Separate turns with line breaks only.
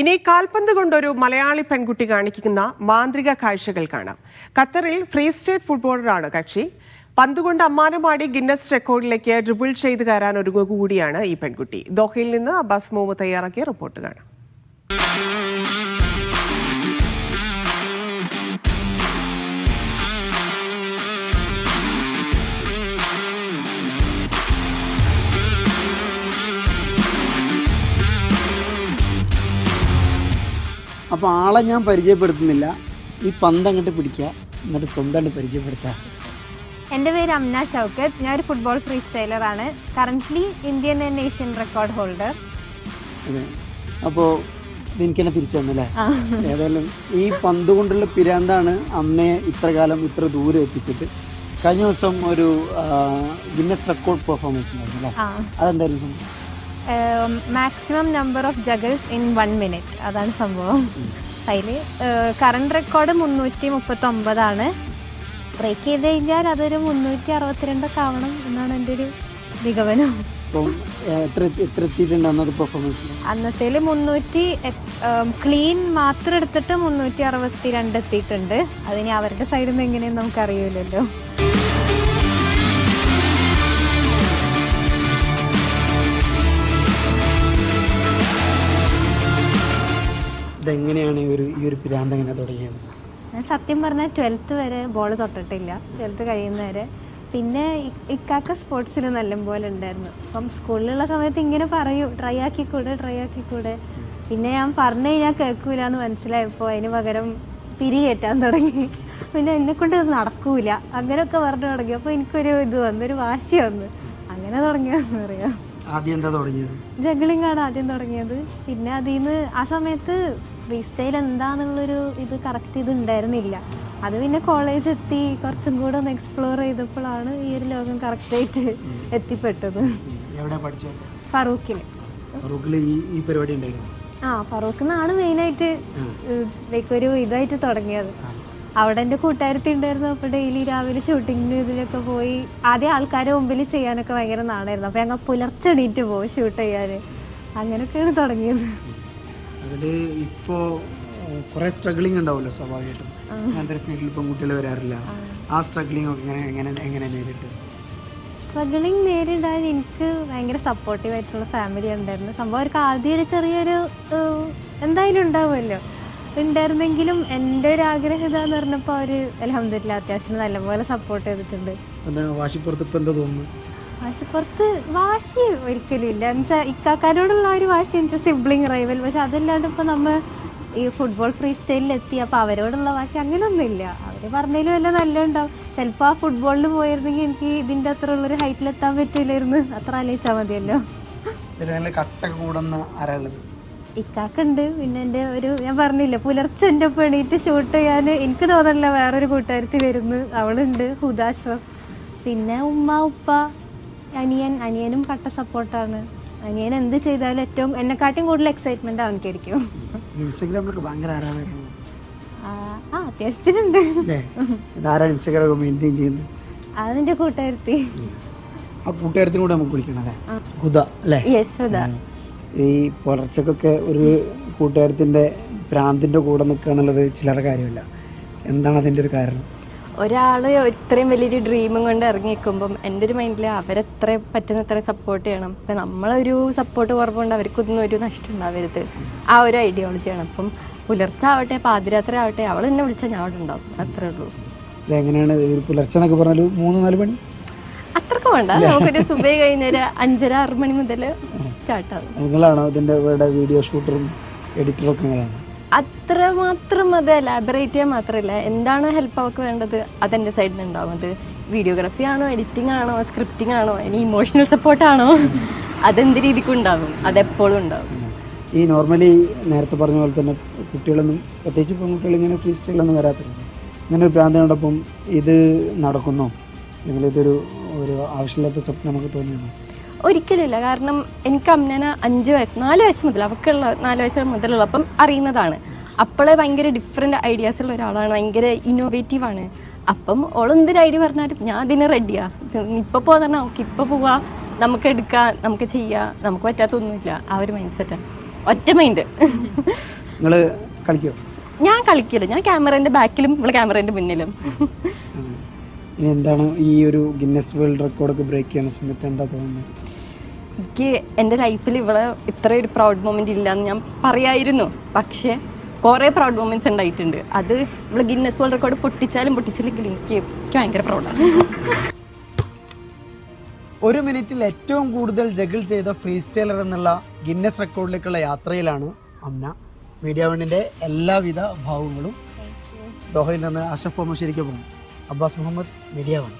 ഇനി കാൽപന്ത് കൊണ്ടൊരു മലയാളി പെൺകുട്ടി കാണിക്കുന്ന മാന്ത്രിക കാഴ്ചകൾ കാണാം. ഖത്തറിൽ ഫ്രീ സ്റ്റൈൽ ഫുട്ബോളറാണ് കക്ഷി. പന്തുകൊണ്ട് അമ്മാനമാടി ഗിന്നസ് റെക്കോർഡിലേക്ക് ഡ്രിബിൾ ചെയ്ത് കയറാൻ ഒരുങ്ങുകൂടിയാണ് ഈ പെൺകുട്ടി. ദോഹയിൽ നിന്ന് അബ്ബാസ് മുഹമ്മദ് തയ്യാറാക്കിയ റിപ്പോർട്ട് കാണാം.
അപ്പോൾ ആളെ ഞാൻ പരിചയപ്പെടുത്തുന്നില്ല, ഈ പന്ത് അങ്ങോട്ട് പിടിക്കുക, എന്നിട്ട് സ്വന്തമായിട്ട് പരിചയപ്പെടുത്തുക.
എൻ്റെ പേര് അംന ഷൗക്കത്ത്. ഞാൻ ഒരു ഫുട്ബോൾ ഫ്രീ സ്റ്റൈലറാണ്. Currently Indian and Asian record holder.
അതെ, അപ്പോൾ എനിക്ക് തന്നെ തിരിച്ചു വന്നല്ലേ. ഏതായാലും ഈ പന്ത് കൊണ്ടുള്ള പിരാന്താണ് അമ്മയെ ഇത്ര കാലം ഇത്ര ദൂരം എത്തിച്ചിട്ട്. കഴിഞ്ഞ ദിവസം ഒരു ഗിന്നസ് റെക്കോർഡ് പെർഫോമൻസ് ഉണ്ടായിരുന്നു അല്ലേ? അതെന്തായിരുന്നു?
Maximum number of juggles in 1 minute, അതാണ് സംഭവം. അതിൽ കറണ്ട് റെക്കോർഡ് 339 ബ്രേക്ക് ചെയ്ത് കഴിഞ്ഞാൽ അതൊരു 362 ആവണം എന്നാണ് എൻ്റെ ഒരു നിഗമനം. അന്നത്തേല് 300 ക്ലീൻ മാത്രം എടുത്തിട്ട് 362 എത്തിയിട്ടുണ്ട്. അതിന് അവരുടെ സൈഡിൽ നിന്ന് എങ്ങനെയെന്ന് നമുക്കറിയില്ലല്ലോ.
ഇതെങ്ങനെയാണ് ഈ ഒരു പിരാന്ത് എങ്ങനെ തുടങ്ങിയത്?
ഞാൻ സത്യം പറഞ്ഞാൽ 12th വരെ ബോൾ തൊട്ടിട്ടില്ല, 12th കഴിയുന്നവരെ. പിന്നെ ഇക്കാക്ക സ്പോർട്സിൽ നല്ലപോലെ ഉണ്ടായിരുന്നു. അപ്പം സ്കൂളിലുള്ള സമയത്ത് ഇങ്ങനെ പറയൂ, ട്രൈ ആക്കിക്കൂടെ. പിന്നെ ഞാൻ പറഞ്ഞു കഴിഞ്ഞാൽ കേൾക്കൂല എന്ന് മനസ്സിലായപ്പോൾ അതിന് പകരം പിരി കയറ്റാൻ തുടങ്ങി. പിന്നെ എന്നെക്കൊണ്ട് ഇത് നടക്കൂല അങ്ങനെയൊക്കെ പറഞ്ഞു തുടങ്ങി. അപ്പോൾ എനിക്കൊരു ഇത് വന്നു, ഒരു വാശി വന്നു. അങ്ങനെ തുടങ്ങിയതെന്ന് പറയാം.
ആദ്യം എന്താ തുടങ്ങിയത്?
ജഗ്ലിംഗ് ആണ് ആദ്യം തുടങ്ങിയത്. പിന്നെ അതിൽ നിന്ന് ആ സമയത്ത് ഫ്രീ സ്റ്റൈൽ എന്താണെന്നുള്ളൊരു ഇത് കറക്റ്റ് ഇത് ഉണ്ടായിരുന്നില്ല. അത് പിന്നെ കോളേജ് എത്തി കുറച്ചും കൂടെ ഒന്ന് എക്സ്പ്ലോർ ചെയ്തപ്പോഴാണ് ഈ ഒരു ലോകം കറക്റ്റായിട്ട് എത്തിപ്പെട്ടത്. ഫറൂഖിൽ
ഈ പരിപാടി ഉണ്ടായിരുന്നു.
ഫറൂഖിൽ നിന്നാണ് മെയിനായിട്ട് ഒരു ഇതായിട്ട് തുടങ്ങിയത്. അവിടെ എൻ്റെ കൂട്ടുകാരത്തി ഉണ്ടായിരുന്നു. അപ്പോൾ ഡെയിലി രാവിലെ ഷൂട്ടിങ്ങിന് ഇതിലൊക്കെ പോയി. ആദ്യം ആൾക്കാരെ മുമ്പിൽ ചെയ്യാനൊക്കെ ഭയങ്കര നാണായിരുന്നു. അപ്പോൾ ഞങ്ങൾ പുലർച്ചെ എണീറ്റ് പോകും ഷൂട്ട് ചെയ്യാൻ. അങ്ങനെയൊക്കെയാണ് തുടങ്ങിയത്.
അതിൽ ഇപ്പോൾ കുറേ സ്ട്രഗ്ലിംഗ് ഉണ്ടാവുമല്ലോ സ്വാഭാവികമായിട്ടും. അങ്ങനത്തെ ഫീൽഡിൽ പെൺകുട്ടികൾ വരാറില്ല. ആ സ്ട്രഗ്ലിംഗ് ഒക്കെ എങ്ങനെ നേരിട്ട്?
സ്ട്രഗ്ലിംഗ് നേരിടാൻ എനിക്ക് ഭയങ്കര സപ്പോർട്ടീവായിട്ടുള്ള ഫാമിലി ഉണ്ടായിരുന്നു. സംഭവം അവർക്ക് ആദ്യം ഒരു ചെറിയൊരു എന്തായാലും ഉണ്ടാവുമല്ലോ ഉണ്ടായിരുന്നെങ്കിലും എൻ്റെ ഒരു ആഗ്രഹം ഇതാന്ന് പറഞ്ഞപ്പോൾ അവർ അൽഹംദുലില്ലാ അത്യാവശ്യം നല്ലപോലെ സപ്പോർട്ട് ചെയ്തിട്ടുണ്ട്. വാശിപ്പുറത്ത് വാശി ഒരിക്കലും ഇല്ല. എന്നുവെച്ചാൽ ഇക്കാക്കാരോടുള്ള ഒരു വാശി എന്ന് വെച്ചാൽ സിബ്ലിംഗ് റൈവൽ. പക്ഷെ അതല്ലാണ്ട് ഇപ്പോൾ നമ്മൾ ഈ ഫുട്ബോൾ ഫ്രീ സ്റ്റൈലിലെത്തി അപ്പോൾ അവരോടുള്ള വാശി അങ്ങനെയൊന്നുമില്ല. അവർ പറഞ്ഞതിലും എല്ലാം നല്ല ഉണ്ടാവും. ചിലപ്പോൾ ആ ഫുട്ബോളിൽ പോയിരുന്നെങ്കിൽ എനിക്ക് ഇതിൻ്റെ അത്ര ഉള്ളൊരു ഹൈറ്റിലെത്താൻ പറ്റില്ലായിരുന്നു. അത്ര ആലോചിച്ചാൽ മതിയല്ലോ. ഇക്കാക്കുണ്ട്. പിന്നെ എൻ്റെ ഞാൻ പറഞ്ഞില്ല പുലർച്ചെ എൻ്റെ ഒപ്പം എണീറ്റ് ഷൂട്ട് ചെയ്യാൻ എനിക്ക് തോന്നണില്ല വേറൊരു കൂട്ടുകാരത്തി വരുന്നു. അവളുണ്ട്, ഹുദാശ്വ. പിന്നെ ഉമ്മ ഉപ്പ അനിയനും കട്ട സപ്പോർട്ടാണ്. അനിയൻ എന്ത് ചെയ്താലും ഏറ്റവും എന്നെക്കാട്ടും കൂടുതൽ എക്സൈറ്റ്മെന്റ് അവനക്കായിരിക്കും. അത്യാവശ്യത്തിനുണ്ട്. അതിന്റെ കൂട്ടുകാരത്തി.
ഈ പുലർച്ചക്കൊക്കെ ഒരു കൂട്ടുകാരത്തിൻ്റെ പ്രാന്തിൻ്റെ കൂടെ നിൽക്കുക എന്നുള്ളത് ചിലരുടെ കാര്യമില്ല. എന്താണ് അതിൻ്റെ ഒരു കാരണം?
ഒരാൾ ഇത്രയും വലിയൊരു ഡ്രീമും കൊണ്ട് ഇറങ്ങിയിരിക്കുമ്പം എൻ്റെ ഒരു മൈൻഡിൽ അവരെത്ര പറ്റുന്നത്ര സപ്പോർട്ട് ചെയ്യണം. ഇപ്പം നമ്മളൊരു സപ്പോർട്ട് കുറവുകൊണ്ട് അവർക്കൊന്നും ഒരു നഷ്ടം ഉണ്ടാവരുത്. ആ ഒരു ഐഡിയോളജിയാണ്. അപ്പം പുലർച്ചെ ആവട്ടെ പാതിരാത്രി ആവട്ടെ അവൾ എന്നെ വിളിച്ചാൽ ഞാൻ അവിടെ ഉണ്ടാവും. അത്രേ ഉള്ളൂ.
എങ്ങനെയാണ് പുലർച്ചെ എന്നൊക്കെ പറഞ്ഞാൽ 3-4 മണി
അത്രക്ക് വേണ്ട. നമുക്കൊരു സുബൈ കഴിഞ്ഞൊരു 5-6 മണി മുതൽ സ്റ്റാർട്ടാകും.
നിങ്ങളാണോ ഇതിൻ്റെ വീഡിയോ ഷൂട്ടറും എഡിറ്ററും ഒക്കെ നിങ്ങളാണ്?
അത്ര മാത്രം അത് എലാബറേറ്റ് ചെയ്യാൻ മാത്രമല്ല, എന്താണ് ഹെൽപ്പ് അവർക്ക് വേണ്ടത് അതെൻ്റെ സൈഡിൽ നിന്ന് ഉണ്ടാവും. അത് വീഡിയോഗ്രാഫി ആണോ, എഡിറ്റിംഗ് ആണോ, സ്ക്രിപ്റ്റിംഗ് ആണോ, ഇനി ഇമോഷണൽ സപ്പോർട്ടാണോ, അതെന്ത് രീതിക്കും ഉണ്ടാവും. അതെപ്പോഴും ഉണ്ടാവും.
ഈ നോർമലി നേരത്തെ പറഞ്ഞ പോലെ തന്നെ കുട്ടികളൊന്നും പ്രത്യേകിച്ച് പെൺകുട്ടികൾ ഇങ്ങനെ ഫ്രീ സ്റ്റൈലൊന്നും വരാത്തില്ല. ഇങ്ങനെ ഒരു ഭ്രാന്തി കണ്ടപ്പം ഇത് നടക്കുന്നോ അല്ലെങ്കിൽ ഇതൊരു ആവശ്യമില്ലാത്ത സ്വപ്നം നമുക്ക് തോന്നിയിരുന്നു?
ഒരിക്കലില്ല. കാരണം എനിക്ക് അമ്മനെ 4 വയസ്സ് മുതൽ അവൾക്കുള്ള 4 വയസ്സ് മുതലുള്ളപ്പം അറിയുന്നതാണ്. അപ്പോഴേ ഭയങ്കര ഡിഫറെൻറ്റ് ഐഡിയാസ് ഉള്ള ഒരാളാണ്, ഭയങ്കര ഇന്നോവേറ്റീവാണ്. അപ്പം ഓളെന്തൊരു ഐഡിയ പറഞ്ഞാലും ഞാൻ അതിന് റെഡിയാണ്. ഇപ്പോൾ പോകാൻ പറഞ്ഞാൽ ഓക്കെ ഇപ്പോൾ പോവാം, നമുക്ക് എടുക്കാം, നമുക്ക് ചെയ്യാം, നമുക്ക് പറ്റാത്തൊന്നുമില്ല. ആ ഒരു മൈൻഡ് സെറ്റാണ്. ഒറ്റ മൈൻഡ്.
നിങ്ങൾ കളിക്കുമോ?
ഞാൻ കളിക്കില്ല, ഞാൻ ക്യാമറേൻ്റെ ബാക്കിലും ഇവിടെ ക്യാമറേൻ്റെ മുന്നിലും.
ഇനി എന്താണ് ഈ ഒരു ഗിന്നസ് വേൾഡ് റെക്കോർഡൊക്കെ ബ്രേക്ക് ചെയ്യുന്ന സമയത്ത് എന്താ തോന്നുന്നത്?
എനിക്ക് എൻ്റെ ലൈഫിൽ ഇവിടെ ഇത്രയൊരു പ്രൗഡ് മൊമെൻ്റ് ഇല്ലയെന്ന് ഞാൻ പറയായിരുന്നു. പക്ഷേ കുറേ പ്രൗഡ് മൊമെൻറ്റ്സ് ഉണ്ടായിട്ടുണ്ട്. അത് ഇവിടെ ഗിന്നസ് വേൾഡ് റെക്കോർഡ് പൊട്ടിച്ചില്ലെങ്കിലും എനിക്ക് ഭയങ്കര പ്രൗഡാണ്.
1 മിനിറ്റിൽ ഏറ്റവും കൂടുതൽ ജഗിൾ ചെയ്ത ഫ്രീ സ്റ്റൈലർ എന്നുള്ള ഗിന്നസ് റെക്കോർഡിലേക്കുള്ള യാത്രയിലാണ് അമ്ന. മീഡിയ വണ്ണിൻ്റെ എല്ലാവിധ ഭാവങ്ങളും. ദോഹയിൽ നിന്ന് അഷ്റഫ് മുഹമ്മദ്, അബ്ബാസ് മുഹമ്മദ്, മീഡിയ വൺ.